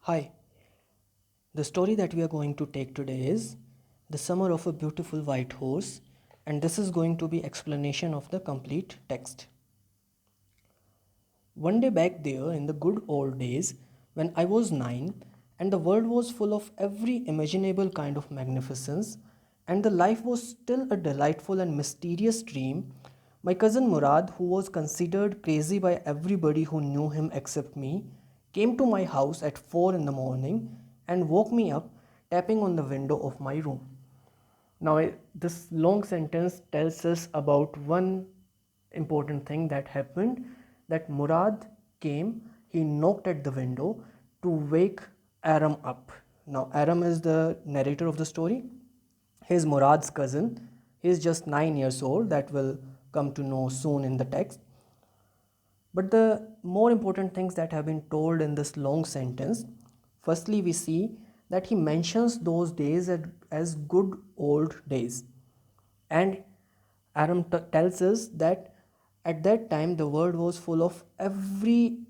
Hi, the story that we are going to take today is The Summer of a Beautiful White Horse, and this is going to be explanation of the complete text. One day back there in the good old days when I was 9 and the world was full of every imaginable kind of magnificence and the life was still a delightful and mysterious dream, my cousin Murad, who was considered crazy by everybody who knew him except me, came to my house at 4 in the morning and woke me up tapping on the window of my room. Now, this long sentence tells us about one important thing that happened, that Murad came, he knocked at the window to wake Aram up. Now, Aram is the narrator of the story. He is Murad's cousin. He is just 9 years old, that will come to know soon in the text. But the more important things that have been told in this long sentence, firstly, we see that he mentions those days as good old days. And Aram tells us that at that time the world was full of every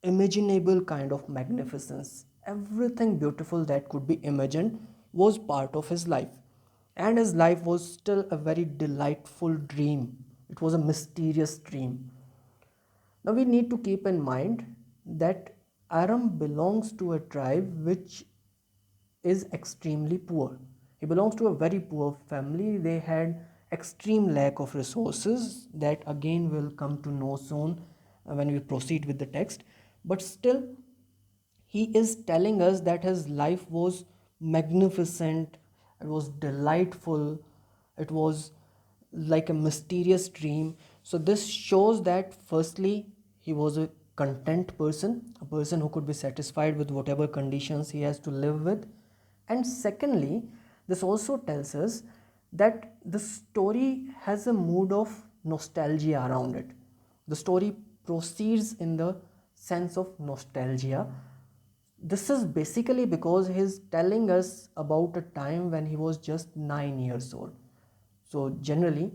imaginable kind of magnificence. Everything beautiful that could be imagined was part of his life. And his life was still a very delightful dream. It was a mysterious dream. Now we need to keep in mind that Aram belongs to a tribe which is extremely poor. He belongs to a very poor family. They had extreme lack of resources that again will come to know soon when we proceed with the text. But still, he is telling us that his life was magnificent, it was delightful, it was like a mysterious dream. So this shows that firstly he was a content person, a person who could be satisfied with whatever conditions he has to live with. And secondly, this also tells us that the story has a mood of nostalgia around it. The story proceeds in the sense of nostalgia. This is basically because he's telling us about a time when he was just 9 years old. So, generally,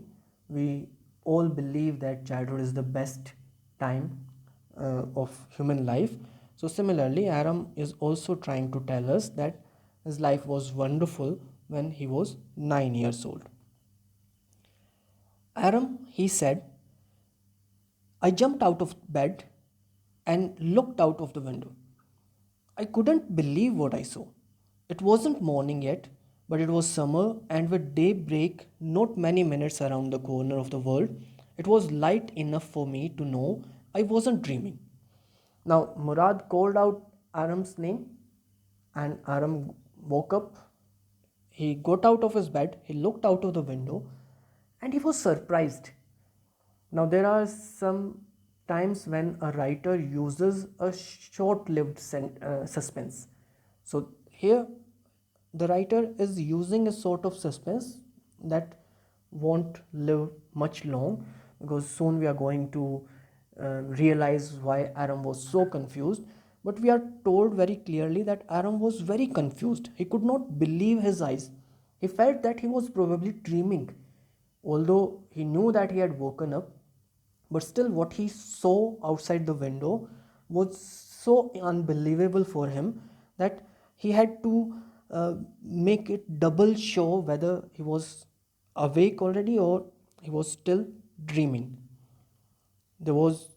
we all believe that childhood is the best time of human life. So, similarly, Aram is also trying to tell us that his life was wonderful when he was 9 years old. Aram, he said, I jumped out of bed and looked out of the window. I couldn't believe what I saw. It wasn't morning yet, but it was summer, and with daybreak not many minutes around the corner of the world, it was light enough for me to know I wasn't dreaming. Now, Murad called out Aram's name, and Aram woke up. He got out of his bed, he looked out of the window, and he was surprised. Now, there are some times when a writer uses a short lived suspense. So, here the writer is using a sort of suspense that won't live much long, because soon we are going to realize why Aram was so confused. But we are told very clearly that Aram was very confused. He could not believe his eyes. He felt that he was probably dreaming, although he knew that he had woken up. But still, what he saw outside the window was so unbelievable for him that he had to make it double sure whether he was awake already or he was still dreaming. There was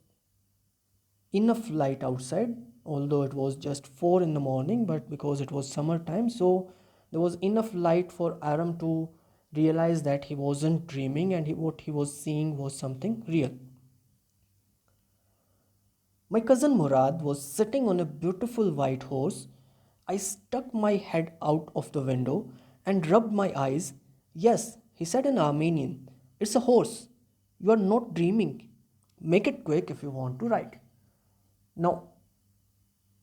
enough light outside, although it was just 4 in the morning, but because it was summertime, so there was enough light for Aram to realize that he wasn't dreaming and what he was seeing was something real. My cousin Murad was sitting on a beautiful white horse. I stuck my head out of the window and rubbed my eyes. Yes, he said in Armenian, it's a horse. You are not dreaming. Make it quick if you want to ride. Now,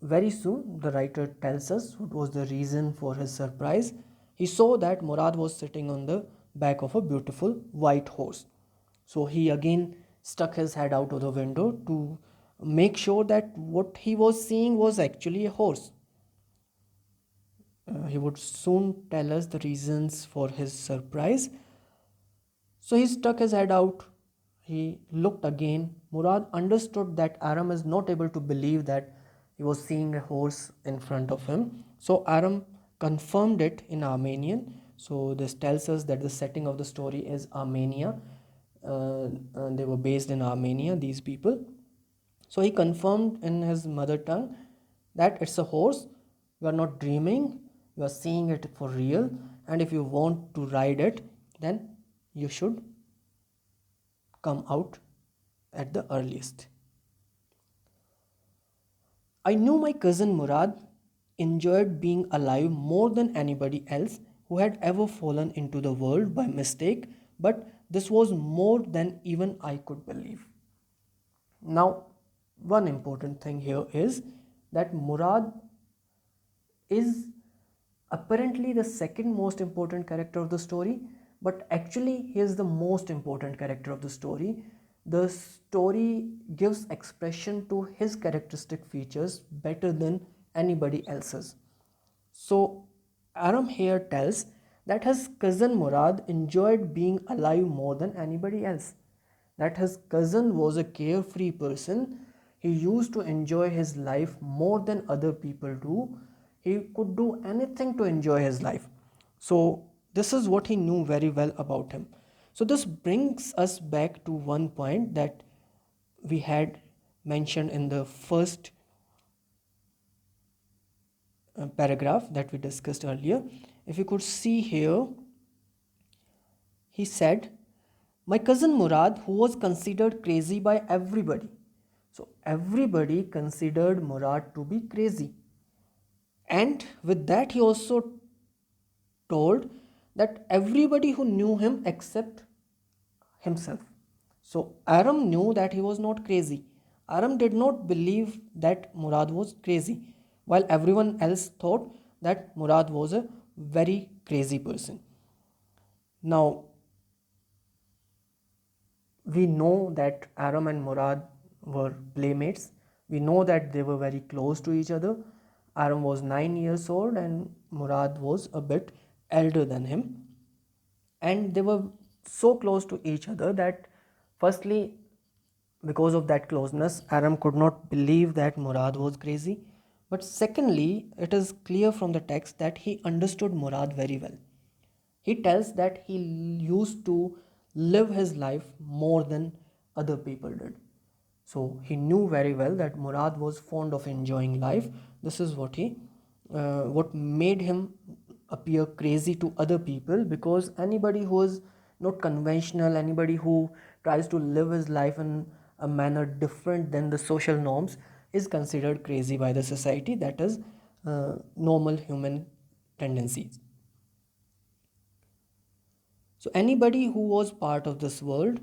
very soon, the writer tells us what was the reason for his surprise. He saw that Murad was sitting on the back of a beautiful white horse. So he again stuck his head out of the window to make sure that what he was seeing was actually a horse. He would soon tell us the reasons for his surprise. So he stuck his head out. He looked again. Murad understood that Aram is not able to believe that He was seeing a horse in front of him. So Aram confirmed it in Armenian. So this tells us that the setting of the story is Armenia. They were based in Armenia, these people. So he confirmed in his mother tongue that it's a horse. You are not dreaming, you are seeing it for real. And if you want to ride it, then you should come out at the earliest. I knew my cousin Murad enjoyed being alive more than anybody else who had ever fallen into the world by mistake, but this was more than even I could believe. Now, one important thing here is that Murad is apparently the second most important character of the story, but actually he is the most important character of the story. The story gives expression to his characteristic features better than anybody else's. So Aram here tells that his cousin Murad enjoyed being alive more than anybody else. That his cousin was a carefree person. He used to enjoy his life more than other people do. He could do anything to enjoy his life. So this is what he knew very well about him. So this brings us back to one point that we had mentioned in the first paragraph that we discussed earlier. If you could see here, he said, my cousin Murad, who was considered crazy by everybody. So everybody considered Murad to be crazy. And with that, he also told that everybody who knew him except himself. So Aram knew that he was not crazy. Aram did not believe that Murad was crazy, while everyone else thought that Murad was a very crazy person. Now, we know that Aram and Murad were playmates. We know that they were very close to each other. Aram was 9 years old and Murad was a bit elder than him. And they were so close to each other that, firstly, because of that closeness, Aram could not believe that Murad was crazy. But secondly, it is clear from the text that he understood Murad very well. He tells that he used to live his life more than other people did. So he knew very well that Murad was fond of enjoying life. This is what made him appear crazy to other people, because anybody who is not conventional, anybody who tries to live his life in a manner different than the social norms is considered crazy by the society. That is normal human tendencies. So anybody who was part of this world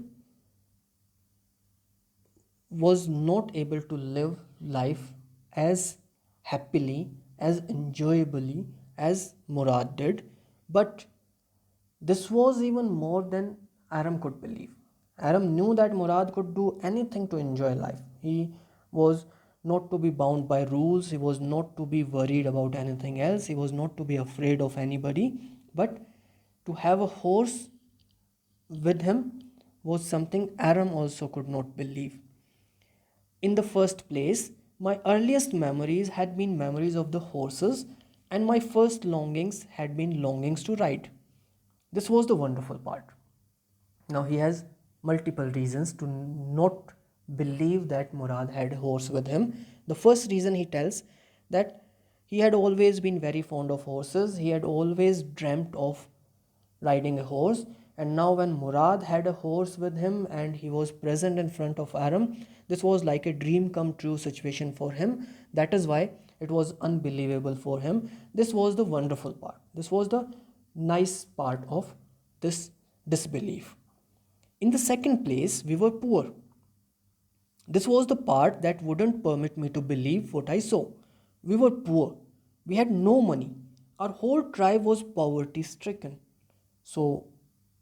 was not able to live life as happily, as enjoyably as Murad did. But this was even more than Aram could believe. Aram knew that Murad could do anything to enjoy life. He was not to be bound by rules, he was not to be worried about anything else, he was not to be afraid of anybody, but to have a horse with him was something Aram also could not believe. In the first place, my earliest memories had been memories of the horses, and my first longings had been longings to ride. This was the wonderful part. Now he has multiple reasons to not believe that Murad had a horse with him. The first reason he tells that he had always been very fond of horses. He had always dreamt of riding a horse, and now when Murad had a horse with him and he was present in front of Aram, this was like a dream come true situation for him. That is why it was unbelievable for him. This was the wonderful part. This was the nice part of this disbelief. In the second place, we were poor. This was the part that wouldn't permit me to believe what I saw. We were poor. We had no money. Our whole tribe was poverty stricken. So,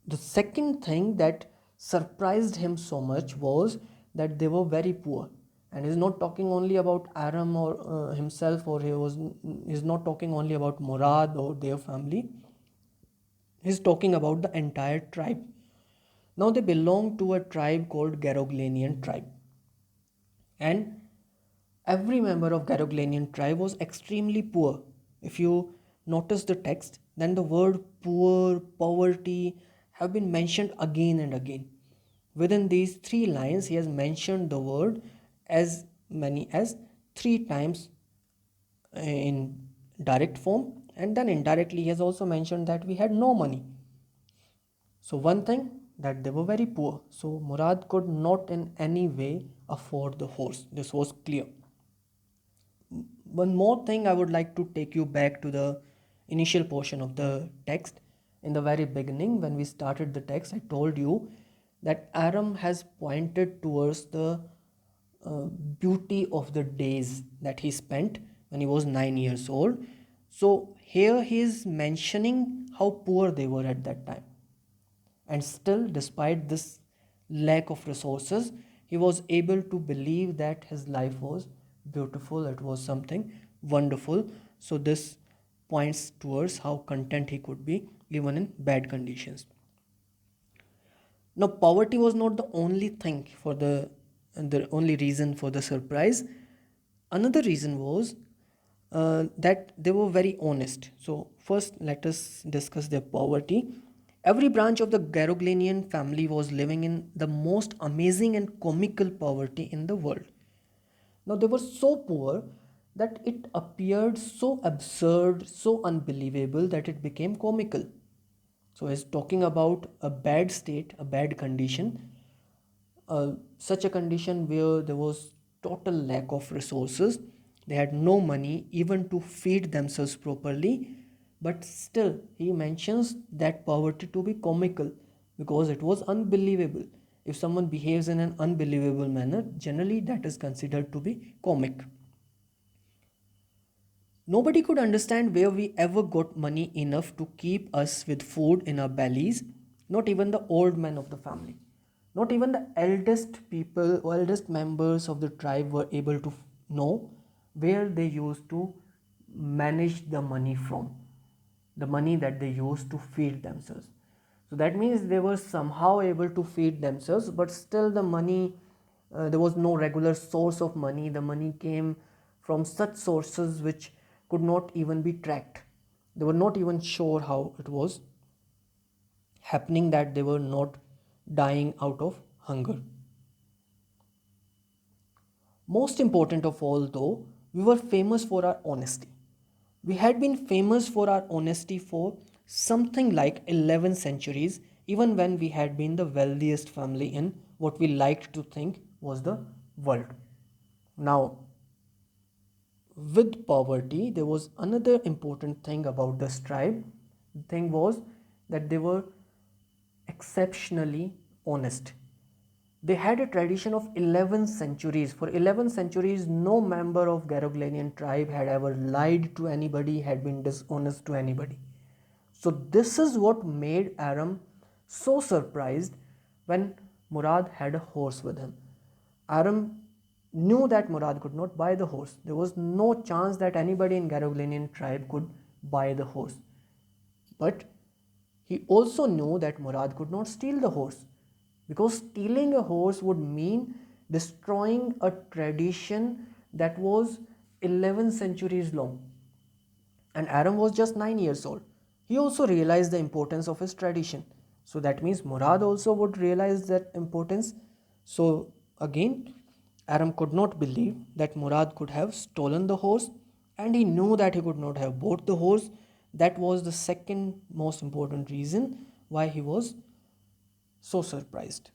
the second thing that surprised him so much was that they were very poor. And he's not talking only about Aram or himself, or he's not talking only about Murad or their family. He's talking about the entire tribe. Now they belong to a tribe called Garoglanian tribe. And Every member of Garoglanian tribe was extremely poor. If you notice the text, then the word poor, poverty have been mentioned again and again. Within these three lines, he has mentioned the word as many as three times in direct form, and then indirectly he has also mentioned that we had no money. So one thing, that they were very poor, so Murad could not in any way afford the horse. This was clear. One more thing, I would like to take you back to the initial portion of the text. In the very beginning, when we started the text, I told you that Aram has pointed towards the uh, beauty of the days that he spent when he was 9 years old. So here he is mentioning how poor they were at that time. And still, despite this lack of resources, he was able to believe that his life was beautiful, it was something wonderful. So, this points towards how content he could be even in bad conditions. Now, poverty was not the only thing for the only reason for the surprise. Another reason was that they were very honest. So, first, let us discuss their poverty. Every branch of the Garoglanian family was living in the most amazing and comical poverty in the world. Now, they were so poor that it appeared so absurd, so unbelievable that it became comical. So, as talking about a bad state, a bad condition, such a condition where there was total lack of resources, they had no money even to feed themselves properly, but still he mentions that poverty to be comical because it was unbelievable. If someone behaves in an unbelievable manner, generally that is considered to be comic. Nobody could understand where we ever got money enough to keep us with food in our bellies, not even the old men of the family. Not even the eldest people or eldest members of the tribe were able to know where they used to manage the money from, the money that they used to feed themselves. So that means they were somehow able to feed themselves, but still the money, there was no regular source of money. The money came from such sources which could not even be tracked. They were not even sure how it was happening that they were not dying out of hunger. Most important of all, though, we were famous for our honesty. We had been famous for our honesty for something like 11 centuries, even when we had been the wealthiest family in what we liked to think was the world. Now, with poverty, there was another important thing about this tribe. The thing was that they were exceptionally honest. They had a tradition of 11 centuries. For 11 centuries, no member of Garoglanian tribe had ever lied to anybody, had been dishonest to anybody. So this is what made Aram so surprised when Murad had a horse with him. Aram knew that Murad could not buy the horse. There was no chance that anybody in Garoglanian tribe could buy the horse. But he also knew that Murad could not steal the horse, because stealing a horse would mean destroying a tradition that was 11 centuries long. And Aram was just 9 years old. He also realized the importance of his tradition. So that means Murad also would realize that importance. So again, Aram could not believe that Murad could have stolen the horse, and he knew that he could not have bought the horse. That was the second most important reason why he was so surprised.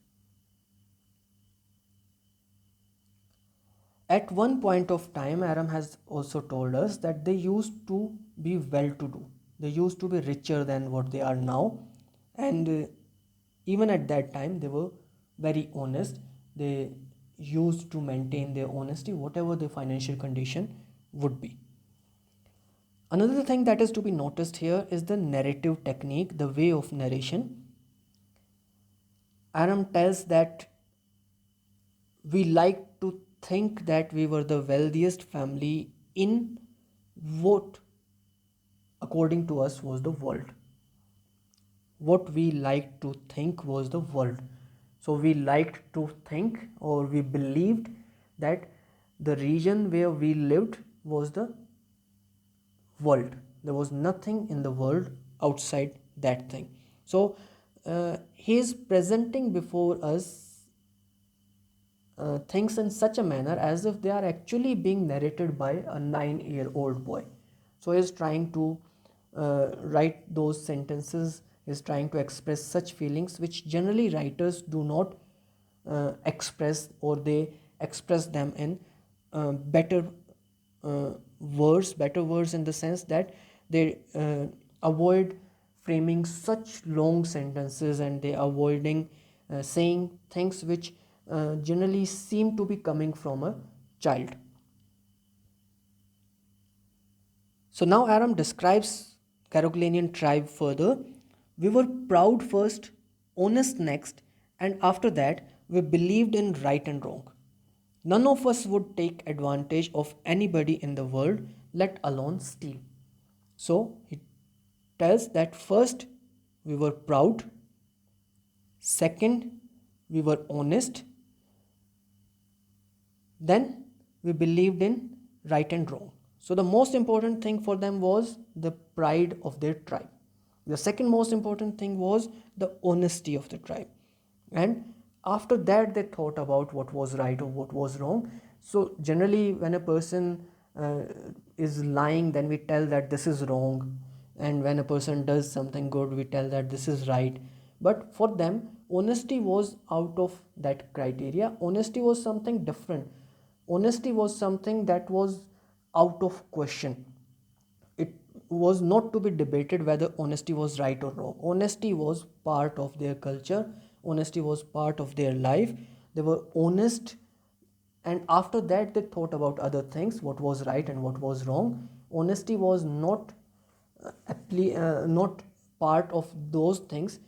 At one point of time, Aram has also told us that they used to be well to do. They used to be richer than what they are now. And even at that time, they were very honest. They used to maintain their honesty, whatever their financial condition would be. Another thing that is to be noticed here is the narrative technique, the way of narration. Aram tells that we like to think that we were the wealthiest family in what, according to us, was the world. What we liked to think was the world. So we liked to think, or we believed that the region where we lived was the world. There was nothing in the world outside that thing. So he is presenting before us things in such a manner as if they are actually being narrated by a 9-year-old boy. So he is trying to write those sentences, is trying to express such feelings which generally writers do not express, or they express them in better better words, in the sense that they avoid framing such long sentences, and they avoiding saying things which generally seem to be coming from a child. So now Aram describes Carolingian tribe further. We were proud first, honest next, and after that we believed in right and wrong. None of us would take advantage of anybody in the world, let alone steal. So he tells that first we were proud, second we were honest, then we believed in right and wrong. So the most important thing for them was the pride of their tribe. The second most important thing was the honesty of the tribe. And after that, they thought about what was right or what was wrong. So generally, when a person is lying, then we tell that this is wrong. And when a person does something good, we tell that this is right. But for them, honesty was out of that criteria. Honesty was something different. Honesty was something that was out of question. It was not to be debated whether honesty was right or wrong. Honesty was part of their culture, honesty was part of their life. They were honest, and after that, they thought about other things, what was right and what was wrong. Honesty was not part of those things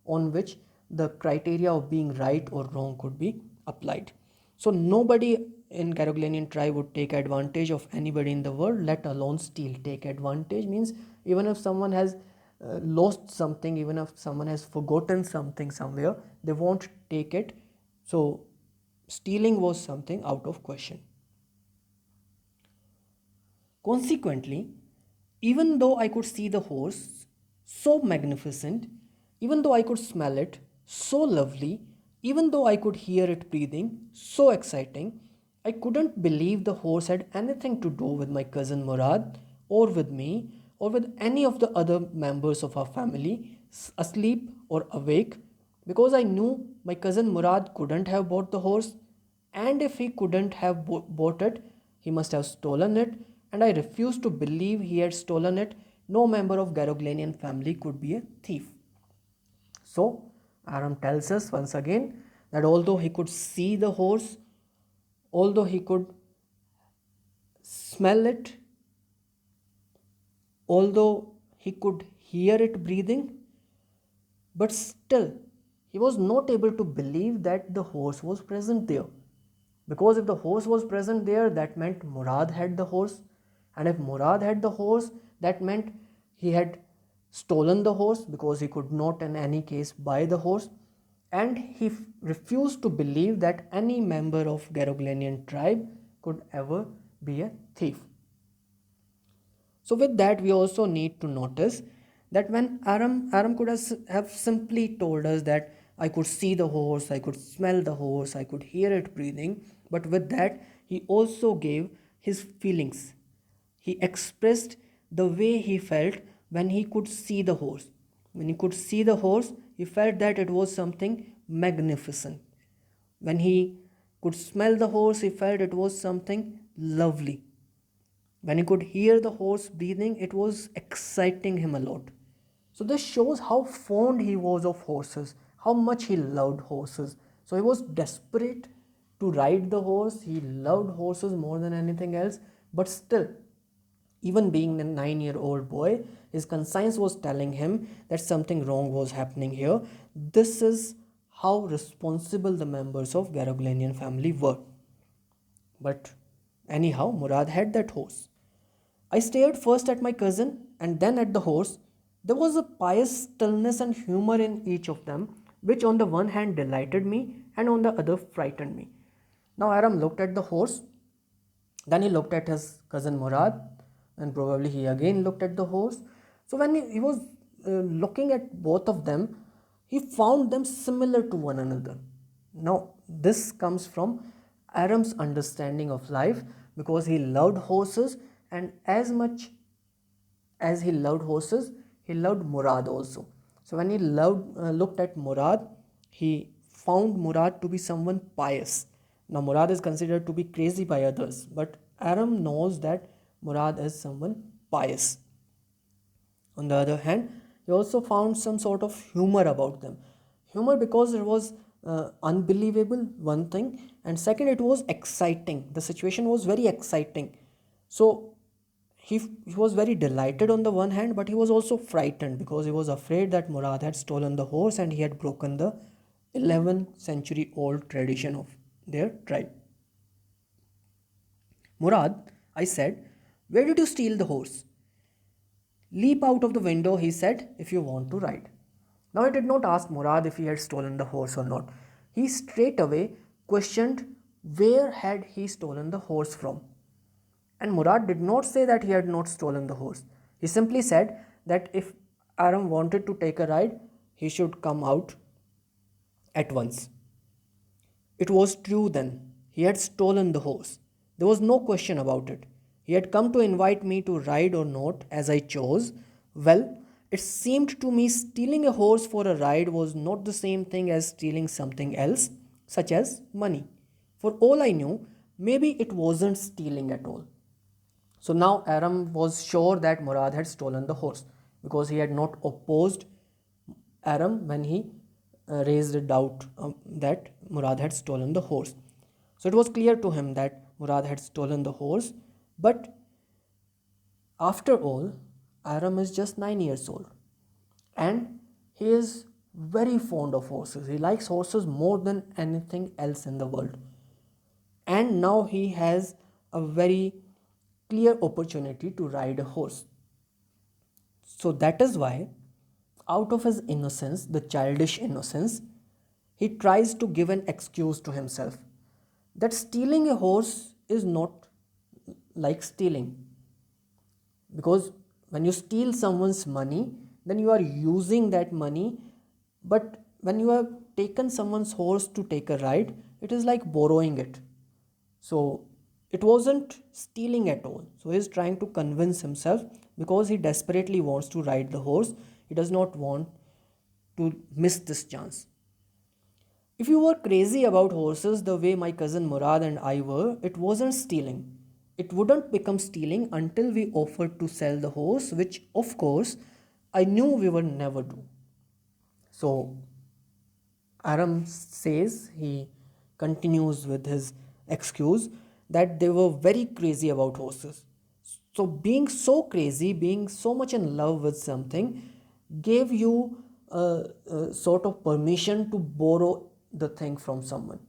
on which the criteria of being right or wrong could be applied. So nobody in Carolingian tribe would take advantage of anybody in the world, let alone steal. Take advantage means even if someone has lost something, even if someone has forgotten something somewhere, they won't take it. So stealing was something out of question. Consequently, even though I could see the horse, so magnificent, even though I could smell it, so lovely, even though I could hear it breathing, so exciting, I couldn't believe the horse had anything to do with my cousin Murad, or with me, or with any of the other members of our family, asleep or awake, because I knew my cousin Murad couldn't have bought the horse, and if he couldn't have bought it, he must have stolen it, and I refused to believe he had stolen it. No member of Garoglanian family could be a thief. So Aram tells us once again that although he could see the horse, although he could smell it, although he could hear it breathing, but still he was not able to believe that the horse was present there. Because if the horse was present there, that meant Murad had the horse. And if Murad had the horse, that meant he had stolen the horse, because he could not in any case buy the horse. And he refused to believe that any member of Garoglanian tribe could ever be a thief. So with that, we also need to notice that when Aram could have simply told us that I could see the horse, I could smell the horse, I could hear it breathing, but with that, he also gave his feelings. He expressed the way he felt when he could see the horse. When he could see the horse, he felt that it was something magnificent. When he could smell the horse, he felt it was something lovely. When he could hear the horse breathing, it was exciting him a lot. So this shows how fond he was of horses, how much he loved horses. So he was desperate to ride the horse. He loved horses more than anything else. But still, even being a 9-year-old boy, his conscience was telling him that something wrong was happening here. This is how responsible the members of Garoglanian family were. But anyhow, Murad had that horse. I stared first at my cousin and then at the horse. There was a pious stillness and humor in each of them, which on the one hand delighted me and on the other frightened me. Now Aram looked at the horse. Then he looked at his cousin Murad, and probably he again looked at the horse. So when he was looking at both of them, he found them similar to one another. Now, this comes from Aram's understanding of life, because he loved horses, and as much as he loved horses, he loved Murad also. So when he looked at Murad, he found Murad to be someone pious. Now Murad is considered to be crazy by others, but Aram knows that Murad is someone pious. On the other hand, he also found some sort of humor about them. Humor because it was unbelievable, one thing, and second, it was exciting. The situation was very exciting. So he was very delighted on the one hand, but he was also frightened because he was afraid that Murad had stolen the horse and he had broken the 11th century old tradition of their tribe. Murad, I said, where did you steal the horse? Leap out of the window, he said, if you want to ride. Now, I did not ask Murad if he had stolen the horse or not. He straight away questioned where had he stolen the horse from. And Murad did not say that he had not stolen the horse. He simply said that if Aram wanted to take a ride, he should come out at once. It was true then. He had stolen the horse. There was no question about it. He had come to invite me to ride or not as I chose. Well, it seemed to me stealing a horse for a ride was not the same thing as stealing something else, such as money. For all I knew, maybe it wasn't stealing at all. So now Aram was sure that Murad had stolen the horse because he had not opposed Aram when he raised a doubt that Murad had stolen the horse. So it was clear to him that Murad had stolen the horse, but after all, Aram is just 9 years old and he is very fond of horses. He likes horses more than anything else in the world. And now he has a very clear opportunity to ride a horse. So that is why, out of his innocence, the childish innocence, he tries to give an excuse to himself that stealing a horse is not like stealing. Because when you steal someone's money, then you are using that money. But when you have taken someone's horse to take a ride, it is like borrowing it. So it wasn't stealing at all. So he's trying to convince himself because he desperately wants to ride the horse. He does not want to miss this chance. If you were crazy about horses the way my cousin Murad and I were, it wasn't stealing. It wouldn't become stealing until we offered to sell the horse, which of course I knew we would never do. So Aram says, he continues with his excuse that they were very crazy about horses. So, being so crazy, being so much in love with something, gave you a sort of permission to borrow the thing from someone.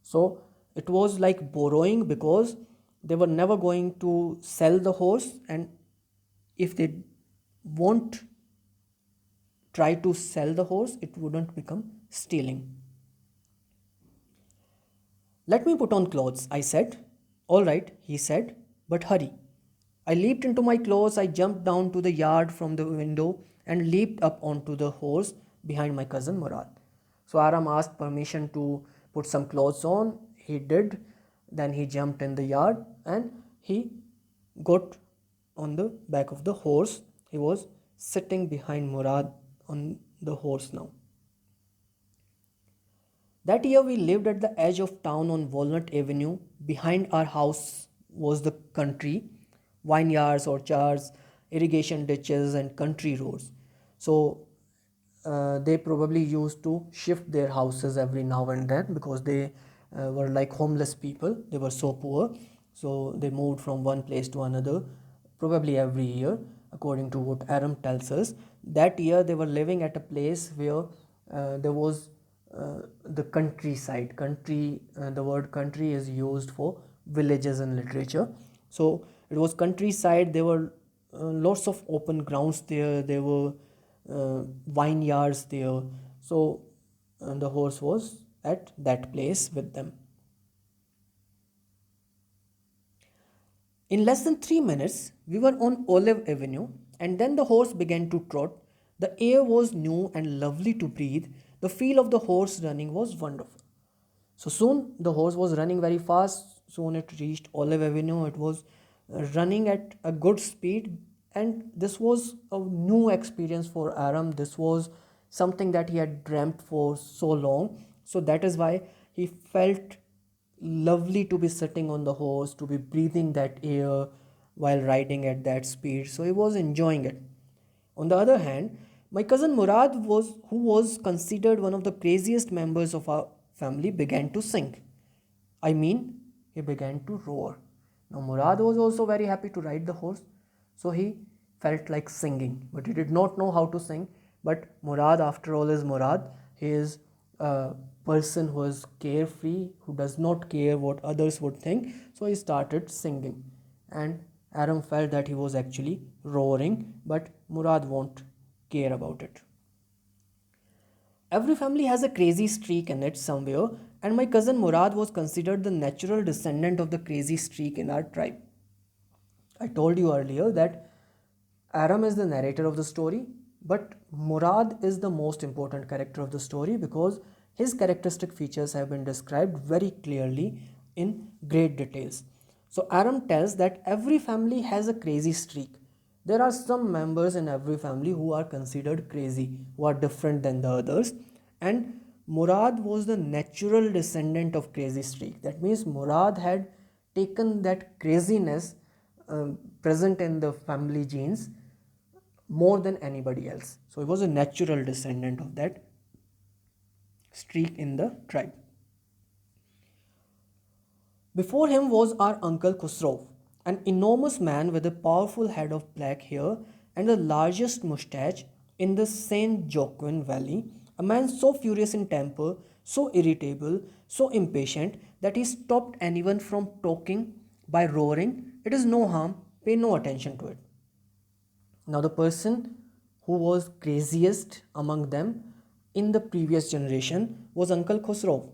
So, it was like borrowing because they were never going to sell the horse, and if they won't try to sell the horse, it wouldn't become stealing. Let me put on clothes, I said. All right, he said, but hurry. I leaped into my clothes, I jumped down to the yard from the window and leaped up onto the horse behind my cousin Murad. So Aram asked permission to put some clothes on. He did. Then he jumped in the yard and he got on the back of the horse. He was sitting behind Murad on the horse now. That year we lived at the edge of town on Walnut Avenue. Behind our house was the country, vineyards, orchards, irrigation ditches, and country roads. So they probably used to shift their houses every now and then because they were like homeless people. They were so poor. So they moved from one place to another, probably every year, according to what Aram tells us. That year they were living at a place where there was the countryside. The word country is used for villages in literature. So it was countryside. There were lots of open grounds there. There were vineyards there. So the horse was at that place with them. In less than 3 minutes, we were on Olive Avenue, and then the horse began to trot. The air was new and lovely to breathe. The feel of the horse running was wonderful. So soon the horse was running very fast. Soon it reached Olive Avenue. It was running at a good speed, and this was a new experience for Aram. This was something that he had dreamt for so long. So that is why he felt lovely to be sitting on the horse, to be breathing that air while riding at that speed. So he was enjoying it. On the other hand, my cousin Murad who was considered one of the craziest members of our family, began to sing. I mean, he began to roar. Now Murad was also very happy to ride the horse, so he felt like singing, but he did not know how to sing. But Murad, after all, is Murad. He is a person who is carefree, who does not care what others would think. So he started singing, and Aram felt that he was actually roaring, but Murad won't care about it. Every family has a crazy streak in it somewhere, and my cousin Murad was considered the natural descendant of the crazy streak in our tribe. I told you earlier that Aram is the narrator of the story, but Murad is the most important character of the story because his characteristic features have been described very clearly in great details. So Aram tells that every family has a crazy streak. There are some members in every family who are considered crazy, who are different than the others, and Murad was the natural descendant of crazy streak. That means Murad had taken that craziness present in the family genes more than anybody else. So he was a natural descendant of that streak in the tribe. Before him was our uncle Khusro, an enormous man with a powerful head of black hair and the largest mustache in the Saint Joaquin Valley, a man so furious in temper, so irritable, so impatient that he stopped anyone from talking by roaring, "It is no harm, pay no attention to it." Now, the person who was craziest among them in the previous generation was Uncle Khosrow.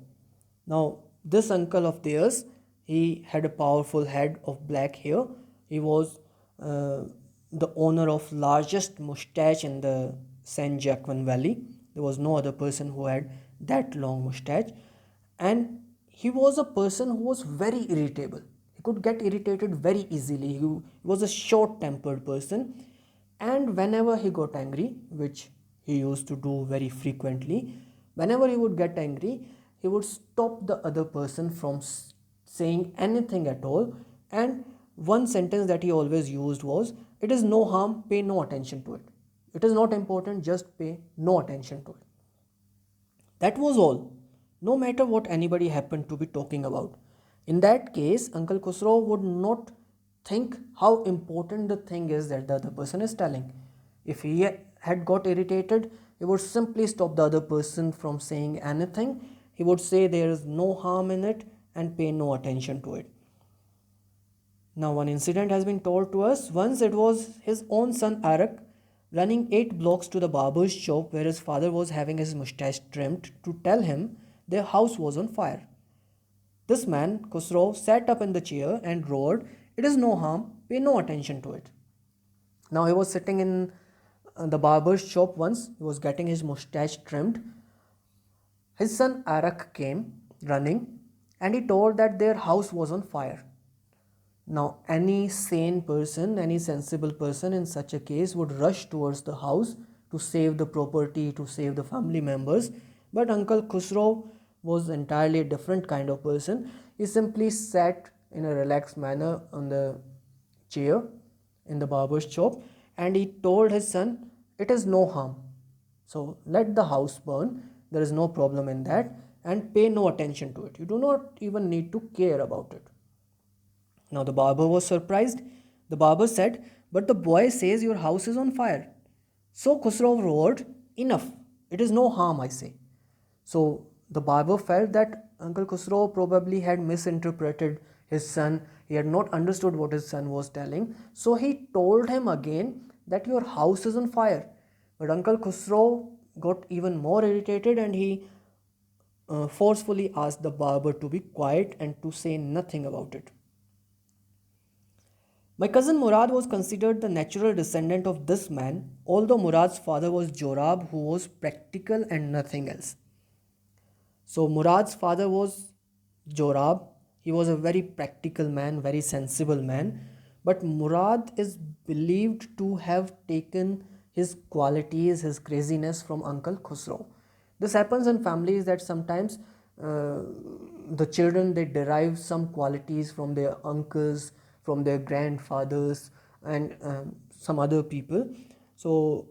Now, this uncle of theirs, he had a powerful head of black hair. He was the owner of largest mustache in the San Joaquin Valley. There was no other person who had that long mustache, and he was a person who was very irritable. He could get irritated very easily. He was a short-tempered person, and whenever he got angry, which he used to do very frequently, whenever he would get angry, he would stop the other person from saying anything at all. And one sentence that he always used was, "It is no harm, pay no attention to it. It is not important, just pay no attention to it." That was all, no matter what anybody happened to be talking about. In that case, Uncle Khusro would not think how important the thing is that the other person is telling. If he had got irritated, he would simply stop the other person from saying anything. He would say there is no harm in it and pay no attention to it. Now, one incident has been told to us. Once it was his own son Arak running 8 blocks to the barber's shop where his father was having his mustache trimmed to tell him their house was on fire. This man, Khusro, sat up in the chair and roared, "It is no harm, pay no attention to it." Now, he was sitting in the barber's shop once, he was getting his mustache trimmed. His son Arak came running and he told that their house was on fire. Now, any sane person, any sensible person in such a case would rush towards the house to save the property, to save the family members. But Uncle Khusro was entirely a different kind of person. He simply sat in a relaxed manner on the chair in the barber's shop and he told his son, "It is no harm. So let the house burn. There is no problem in that, and pay no attention to it. You do not even need to care about it." Now the barber was surprised. The barber said, "But the boy says your house is on fire." So Khusro roared, "Enough. It is no harm, I say." So the barber felt that Uncle Khusro probably had misinterpreted his son. He had not understood what his son was telling. So he told him again that your house is on fire. But Uncle Khusro got even more irritated and he forcefully asked the barber to be quiet and to say nothing about it. My cousin Murad was considered the natural descendant of this man, although Murad's father was Jorab, who was practical and nothing else. So Murad's father was Jorab. He was a very practical man, very sensible man. But Murad is believed to have taken his qualities, his craziness from Uncle Khusro. This happens in families that sometimes the children they derive some qualities from their uncles, from their grandfathers, and some other people. So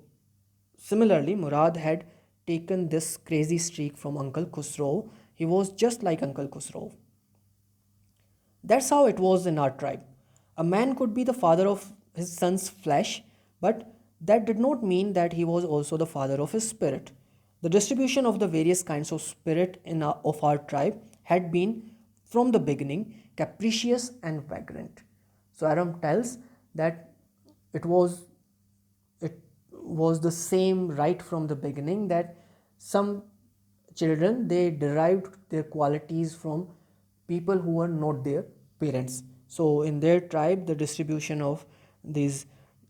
similarly, Murad had taken this crazy streak from Uncle Khusro. He was just like Uncle Khusro. That's how it was in our tribe. A man could be the father of his son's flesh, but that did not mean that he was also the father of his spirit. The distribution of the various kinds of spirit of our tribe had been, from the beginning, capricious and vagrant. So Aram tells that it was it was the same right from the beginning, that some children they derived their qualities from people who were not their parents. So in their tribe the distribution of these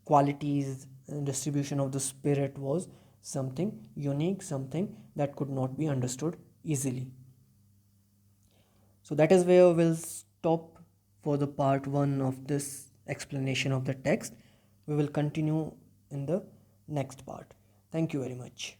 qualities and distribution of the spirit was something unique, something that could not be understood easily. So that is where we'll stop for the part 1 of this explanation of the text. We will continue in the next part. Thank you very much.